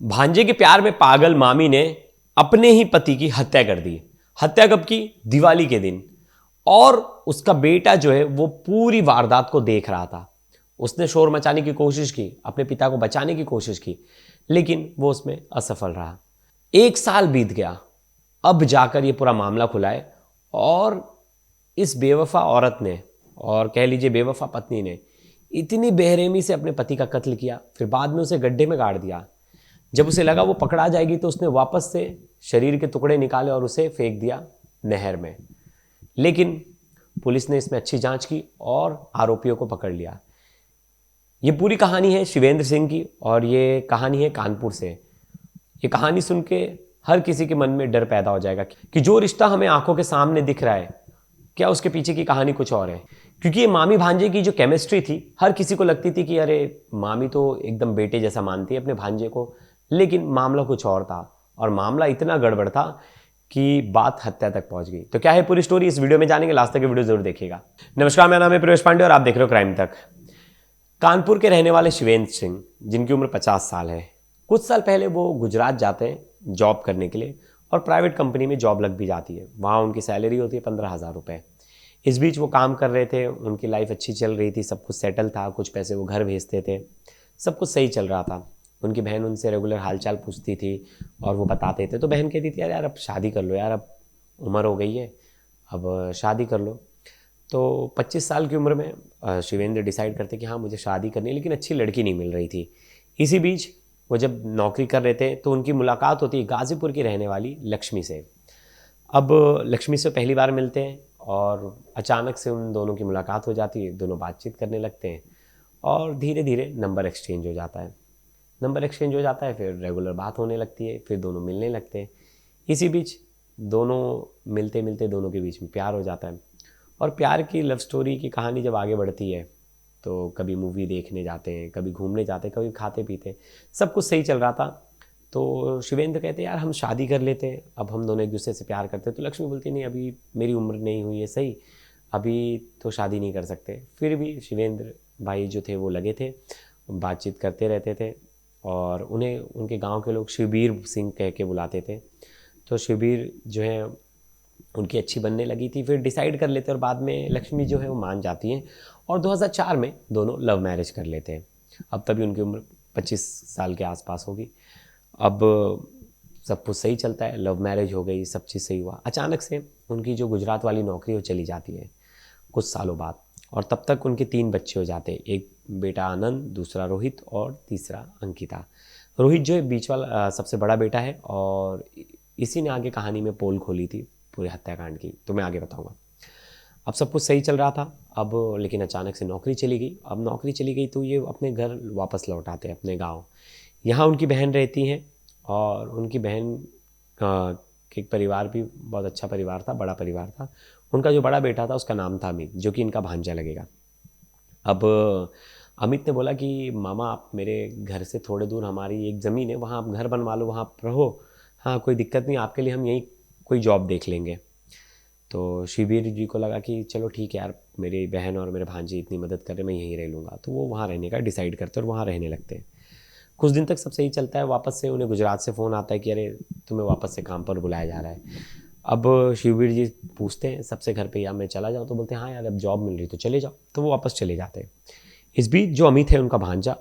भांजे के प्यार में पागल मामी ने अपने ही पति की हत्या कर दी। हत्या कब की? दिवाली के दिन। और उसका बेटा जो है वो पूरी वारदात को देख रहा था। उसने शोर मचाने की कोशिश की, अपने पिता को बचाने की कोशिश की, लेकिन वो उसमें असफल रहा। 1 साल बीत गया, अब जाकर ये पूरा मामला खुला है। और इस बेवफा औरत ने, और कह लीजिए बेवफा पत्नी ने, इतनी बेरहमी से अपने पति का कत्ल किया, फिर बाद में उसे गड्ढे में गाड़ दिया। जब उसे लगा वो पकड़ा जाएगी तो उसने वापस से शरीर के टुकड़े निकाले और उसे फेंक दिया नहर में। लेकिन पुलिस ने इसमें अच्छी जांच की और आरोपियों को पकड़ लिया। ये पूरी कहानी है शिवेंद्र सिंह की, और ये कहानी है कानपुर से। ये कहानी सुन के हर किसी के मन में डर पैदा हो जाएगा कि जो रिश्ता हमें आंखों के सामने दिख रहा है, क्या उसके पीछे की कहानी कुछ और है। क्योंकि ये मामी भांजे की जो केमिस्ट्री थी, हर किसी को लगती थी कि अरे मामी तो एकदम बेटे जैसा मानती है अपने भांजे को, लेकिन मामला कुछ और था। और मामला इतना गड़बड़ था कि बात हत्या तक पहुंच गई। तो क्या है पूरी स्टोरी, इस वीडियो में जानेंगे, लास्ट तक वीडियो जरूर देखिएगा। नमस्कार, मेरा नाम है प्रवेश पांडे और आप देख रहे हो क्राइम तक। कानपुर के रहने वाले शिवेंद्र सिंह, जिनकी उम्र 50 साल है, कुछ साल पहले वो गुजरात जाते हैं जॉब करने के लिए, और प्राइवेट कंपनी में जॉब लग भी जाती है। वहाँ उनकी सैलरी होती है 15,000 रुपये। इस बीच वो काम कर रहे थे, उनकी लाइफ अच्छी चल रही थी, सब कुछ सेटल था, कुछ पैसे वो घर भेजते थे, सब कुछ सही चल रहा था। उनकी बहन उनसे रेगुलर हालचाल पूछती थी और वो बताते थे। तो बहन कहती थी यार यार अब शादी कर लो यार, अब उम्र हो गई है, अब शादी कर लो। तो 25 साल की उम्र में शिवेंद्र डिसाइड करते कि हाँ मुझे शादी करनी है, लेकिन अच्छी लड़की नहीं मिल रही थी। इसी बीच वो जब नौकरी कर रहे थे तो उनकी मुलाकात होती है गाज़ीपुर की रहने वाली लक्ष्मी से। अब लक्ष्मी से पहली बार मिलते हैं और अचानक से उन दोनों की मुलाकात हो जाती है, दोनों बातचीत करने लगते हैं और धीरे धीरे नंबर एक्सचेंज हो जाता है। फिर रेगुलर बात होने लगती है, फिर दोनों मिलने लगते हैं। इसी बीच दोनों मिलते मिलते दोनों के बीच में प्यार हो जाता है। और प्यार की लव स्टोरी की कहानी जब आगे बढ़ती है तो कभी मूवी देखने जाते हैं, कभी घूमने जाते हैं, कभी खाते पीते, सब कुछ सही चल रहा था। तो शिवेंद्र कहते यार हम शादी कर लेते हैं, अब हम दोनों एक दूसरे से प्यार करते हैं। तो लक्ष्मी बोलती नहीं, अभी मेरी उम्र नहीं हुई है सही, अभी तो शादी नहीं कर सकते। फिर भी शिवेंद्र भाई जो थे वो लगे थे, बातचीत करते रहते थे और उन्हें उनके गांव के लोग शिवबीर सिंह कह के बुलाते थे। तो शिवबीर जो है उनकी अच्छी बनने लगी थी, फिर डिसाइड कर लेते और बाद में लक्ष्मी जो है वो मान जाती हैं और 2004 में दोनों लव मैरिज कर लेते हैं। अब तभी उनकी उम्र 25 साल के आसपास होगी। अब सब कुछ सही चलता है, लव मैरिज हो गई, सब चीज़ सही हुआ। अचानक से उनकी जो गुजरात वाली नौकरी वो चली जाती है कुछ सालों बाद, और तब तक उनके 3 बच्चे हो जाते हैं। एक बेटा आनंद, दूसरा रोहित और तीसरा अंकिता। रोहित जो है बीच वाला सबसे बड़ा बेटा है और इसी ने आगे कहानी में पोल खोली थी पूरे हत्याकांड की, तो मैं आगे बताऊंगा। अब सब कुछ सही चल रहा था, अब लेकिन अचानक से नौकरी चली गई। अब नौकरी चली गई तो ये अपने घर वापस लौट आते हैं, अपने गांव। यहाँ उनकी बहन रहती हैं और उनकी बहन के परिवार भी बहुत अच्छा परिवार था, बड़ा परिवार था। उनका जो बड़ा बेटा था उसका नाम था अमित, जो कि इनका भांजा लगेगा। अब अमित ने बोला कि मामा आप मेरे घर से थोड़े दूर हमारी एक ज़मीन है, वहाँ आप घर बनवा लो, वहाँ आप रहो, हाँ कोई दिक्कत नहीं, आपके लिए हम यहीं कोई जॉब देख लेंगे। तो शिवबीर जी को लगा कि चलो ठीक है यार, मेरी बहन और मेरे भांजे इतनी मदद कर रहे, मैं यहीं रह लूँगा। तो वो वहाँ रहने का डिसाइड करते और वहाँ रहने लगते हैं। कुछ दिन तक सब सही चलता है। वापस से उन्हें गुजरात से फ़ोन आता है कि अरे तुम्हें वापस से काम पर बुलाया जा रहा है। अब शिवबीर जी पूछते हैं सबसे घर पे, या मैं चला जाऊँ? तो बोलते हैं हाँ यार अब जॉब मिल रही तो चले जाओ। तो वो वापस चले जाते हैं। इस बीच जो अमित है उनका भांजा,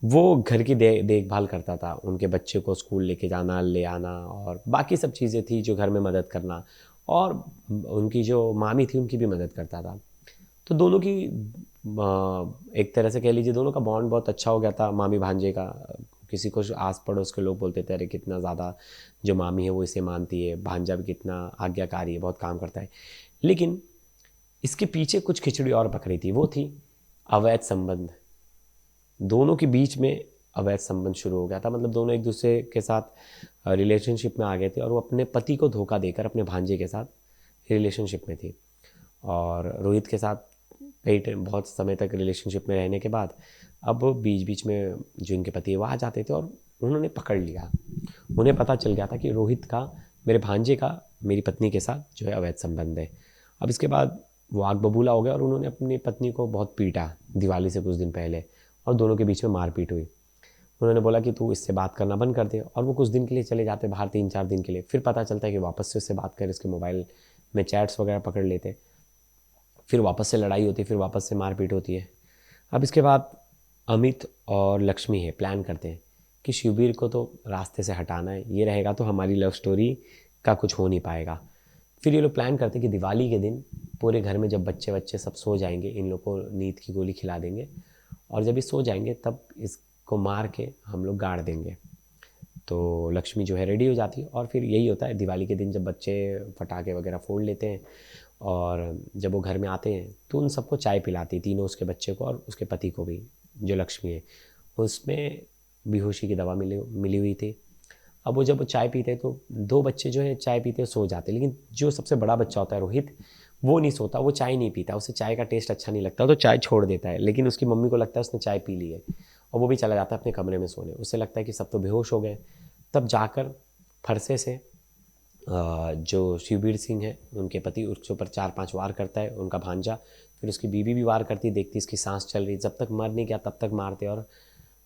वो घर की देखभाल करता था। उनके बच्चे को स्कूल लेके जाना, ले आना और बाकी सब चीज़ें थी जो घर में मदद करना, और उनकी जो मामी थी उनकी भी मदद करता था। तो दोनों की एक तरह से कह लीजिए दोनों का बॉन्ड बहुत अच्छा हो गया था, मामी भांजे का। किसी को आस पड़ोस के लोग बोलते थे अरे कितना ज़्यादा जो मामी है वो इसे मानती है, भांजा भी कितना आज्ञाकारी है, बहुत काम करता है। लेकिन इसके पीछे कुछ खिचड़ी और पक रही थी, वो थी अवैध संबंध। दोनों के बीच में अवैध संबंध शुरू हो गया था, मतलब दोनों एक दूसरे के साथ रिलेशनशिप में आ गए थे और वो अपने पति को धोखा देकर अपने भांजे के साथ रिलेशनशिप में थी। और रोहित के साथ बहुत समय तक रिलेशनशिप में रहने के बाद अब बीच बीच में जो इनके पति वो आ जाते थे और उन्होंने पकड़ लिया। उन्हें पता चल गया था कि रोहित का, मेरे भांजे का, मेरी पत्नी के साथ जो है अवैध संबंध है। अब इसके बाद वो आग बबूला हो गया और उन्होंने अपनी पत्नी को बहुत पीटा दिवाली से कुछ दिन पहले, और दोनों के बीच में मारपीट हुई। उन्होंने बोला कि तू इससे बात करना बंद कर दे, और वो कुछ दिन के लिए चले जाते बाहर, 3-4 दिन के लिए। फिर पता चलता है कि वापस से उससे बात कर, इसके मोबाइल में चैट्स वगैरह पकड़ लेते, फिर वापस से लड़ाई होती है, फिर वापस से मारपीट होती है। अब इसके बाद अमित और लक्ष्मी है प्लान करते हैं कि शिवबीर को तो रास्ते से हटाना है, ये रहेगा तो हमारी लव स्टोरी का कुछ हो नहीं पाएगा। फिर ये लोग प्लान करते हैं कि दिवाली के दिन पूरे घर में जब बच्चे बच्चे सब सो जाएंगे, इन लोग को नींद की गोली खिला देंगे, और जब ये सो जाएंगे तब इसको मार के हम लोग गाड़ देंगे। तो लक्ष्मी जो है रेडी हो जाती है, और फिर यही होता है दिवाली के दिन जब बच्चे पटाखे वगैरह फोड़ लेते हैं, और जब वो घर में आते हैं तो उन सबको चाय पिलाती, तीनों, उसके बच्चे को और उसके पति को भी, जो लक्ष्मी है। उसमें बेहोशी की दवा मिली हुई थी। अब वो जब वो चाय पीते तो 2 बच्चे जो है चाय पीते सो जाते, लेकिन जो सबसे बड़ा बच्चा होता है रोहित, वो नहीं सोता, वो चाय नहीं पीता, उसे चाय का टेस्ट अच्छा नहीं लगता, तो चाय छोड़ देता है। लेकिन उसकी मम्मी को लगता है उसने चाय पी ली है, और वो भी चला जाता है अपने कमरे में सोने। उसे लगता है कि सब तो बेहोश हो गए। तब जाकर फरसे से जो शिवबीर सिंह है उनके पति, उसके ऊपर 4-5 वार करता है, उनका भांजा। फिर उसकी बीवी भी वार करती, देखती इसकी सांस चल रही, जब तक मर नहीं गया तब तक मारते, और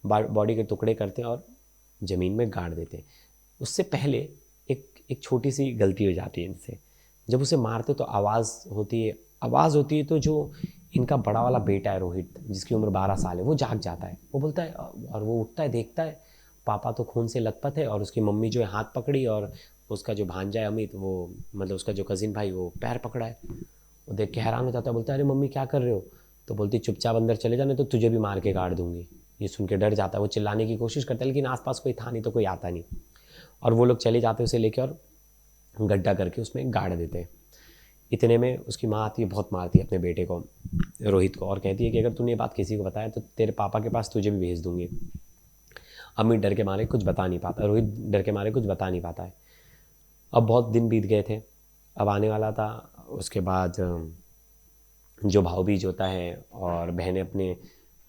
बॉडी के टुकड़े करते और ज़मीन में गाड़ देते। उससे पहले एक छोटी सी गलती हो जाती है इनसे। जब उसे मारते तो आवाज़ होती है तो जो इनका बड़ा वाला बेटा है रोहित, जिसकी उम्र 12 साल है, वो जाग जाता है। वो बोलता है, और वो उठता है, देखता है पापा तो खून से लथपथ है, और उसकी मम्मी जो है हाथ पकड़ी, और उसका जो भांजा है अमित, वो मतलब उसका जो कज़िन भाई, वो पैर पकड़ा है। वो देख के हैरान हो जाता है, बोलता है अरे मम्मी क्या कर रहे हो? तो बोलती चुपचाप अंदर चले जाने तो तुझे भी मार के गाड़ दूंगी। ये सुन के डर जाता है, वो चिल्लाने की कोशिश करता है, लेकिन आसपास कोई था नहीं तो कोई आता नहीं, और वो लोग चले जाते उसे लेके, और गड्ढा करके उसमें गाड़ देते हैं। इतने में उसकी माँ आती है, बहुत मारती है अपने बेटे को, रोहित को, और कहती है कि अगर तूने ये बात किसी को बताया तो तेरे पापा के पास तुझे भी भेज दूंगी। अमित डर के मारे कुछ बता नहीं पाता, रोहित डर के मारे कुछ बता नहीं पाता है। अब बहुत दिन बीत गए थे, अब आने वाला था उसके बाद जो भाऊबीज होता है, और बहनें अपने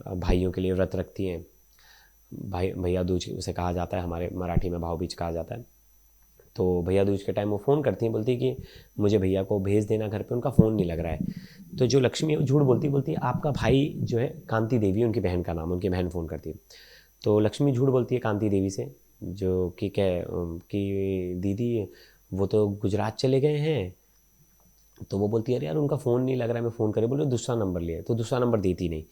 भाइयों के लिए व्रत रखती हैं। भाई भैया दूज उसे कहा जाता है, हमारे मराठी में भाऊबीज कहा जाता है। तो भैया दूज के टाइम वो फ़ोन करती हैं, बोलती है कि मुझे भैया को भेज देना घर पे, उनका फ़ोन नहीं लग रहा है। तो जो लक्ष्मी है वो झूठ बोलती है आपका भाई जो है, कांति देवी उनकी बहन का नाम, उनकी बहन फ़ोन करती है। तो लक्ष्मी झूठ बोलती है कांति देवी से, जो कि दीदी वो तो गुजरात चले गए हैं। तो वो बोलती है अरे यार उनका फ़ोन नहीं लग रहा है, मैं फ़ोन करे, बोले दूसरा नंबर लिया, तो दूसरा नंबर देती नहीं।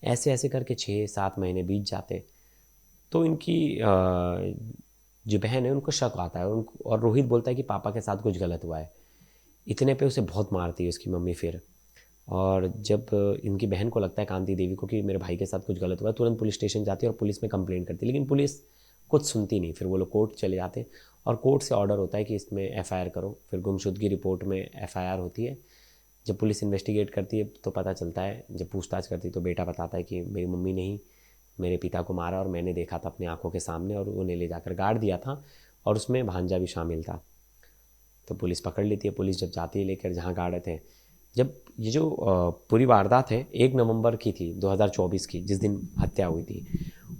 ऐसे ऐसे करके 6-7 महीने बीत जाते। तो इनकी जो बहन है उनको शक आता है, उनको, और रोहित बोलता है कि पापा के साथ कुछ गलत हुआ है। इतने पे उसे बहुत मारती है उसकी मम्मी फिर। और जब इनकी बहन को लगता है कांति देवी को कि मेरे भाई के साथ कुछ गलत हुआ है, तुरंत पुलिस स्टेशन जाती है और पुलिस में कंप्लेंट करती है, लेकिन पुलिस कुछ सुनती नहीं। फिर वो लोग कोर्ट चले जाते, और कोर्ट से ऑर्डर होता है कि इसमें एफआईआर करो। फिर गुमशुदगी रिपोर्ट में एफआईआर होती है। जब पुलिस इन्वेस्टिगेट करती है तो पता चलता है, जब पूछताछ करती है तो बेटा बताता है कि मेरी मम्मी ने ही मेरे पिता को मारा, और मैंने देखा था अपनी आंखों के सामने, और उन्हें ले जाकर गाड़ दिया था, और उसमें भांजा भी शामिल था। तो पुलिस पकड़ लेती है। पुलिस जब जाती है लेकर जहाँ गाड़े थे, जब ये जो पूरी वारदात है 1 नवंबर की थी 2024 की, जिस दिन हत्या हुई थी,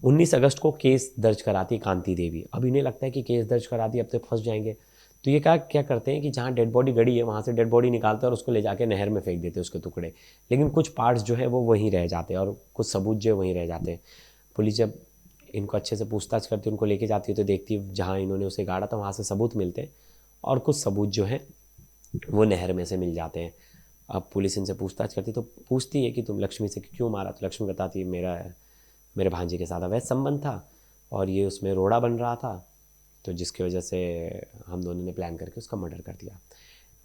19 अगस्त को केस दर्ज कराती है कांति देवी। अब इन्हें लगता है कि केस दर्ज करा दी, अब तो फंस जाएंगे। तो ये क्या करते हैं कि जहाँ डेड बॉडी गड़ी है वहाँ से डेड बॉडी निकालते हैं और उसको ले जाके नहर में फेंक देते हैं, उसके टुकड़े। लेकिन कुछ पार्ट्स जो है वो वहीं रह जाते हैं, और कुछ सबूत जो है वहीं रह जाते हैं। पुलिस जब इनको अच्छे से पूछताछ करती है, उनको लेके जाती है, तो देखती है जहाँ इन्होंने उसे गाड़ा था वहाँ से सबूत मिलते हैं, और कुछ सबूत जो है वो नहर में से मिल जाते हैं। अब पुलिस इनसे पूछताछ करती तो पूछती है कि तुम लक्ष्मी से क्यों मारा? तो लक्ष्मी बताती है मेरे भांजे के साथ अवैध संबंध था, और ये उसमें रोड़ा बन रहा था, तो जिसकी वजह से हम दोनों ने प्लान करके उसका मर्डर कर दिया।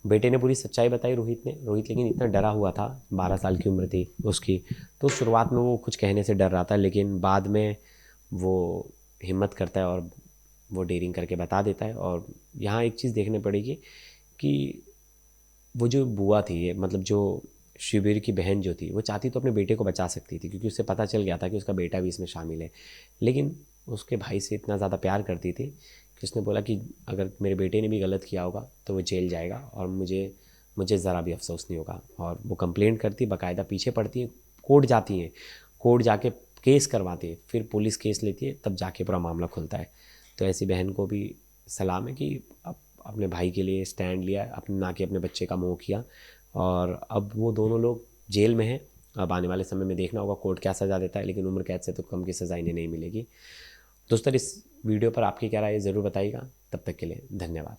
बेटे ने पूरी सच्चाई बताई रोहित लेकिन इतना डरा हुआ था, 12 साल की उम्र थी उसकी, तो शुरुआत में वो कुछ कहने से डर रहा था, लेकिन बाद में वो हिम्मत करता है और वो डेयरिंग करके बता देता है। और यहाँ एक चीज़ देखने पड़ेगी कि वो जो बुआ थी, ये मतलब जो शिविर की बहन जो थी, वो चाहती तो अपने बेटे को बचा सकती थी, क्योंकि उससे पता चल गया था कि उसका बेटा भी इसमें शामिल है। लेकिन उसके भाई से इतना ज़्यादा प्यार करती थी कि उसने बोला कि अगर मेरे बेटे ने भी गलत किया होगा तो वो जेल जाएगा, और मुझे ज़रा भी अफसोस नहीं होगा। और वो कंप्लेंट करती, बाकायदा पीछे पड़ती है, कोर्ट जाती है, कोर्ट जाके केस करवाती है, फिर पुलिस केस लेती है, तब जाके पूरा मामला खुलता है। तो ऐसी बहन को भी सलाम है कि अपने भाई के लिए स्टैंड लिया, अपने ना कि अपने बच्चे का मोह किया। और अब वो दोनों लोग जेल में हैं। अब आने वाले समय में देखना होगा कोर्ट क्या सज़ा देता है, लेकिन उम्र कैद से तो कम की सज़ा इन्हें नहीं मिलेगी। दोस्तों इस वीडियो पर आपकी क्या राय है ज़रूर बताइएगा। तब तक के लिए धन्यवाद।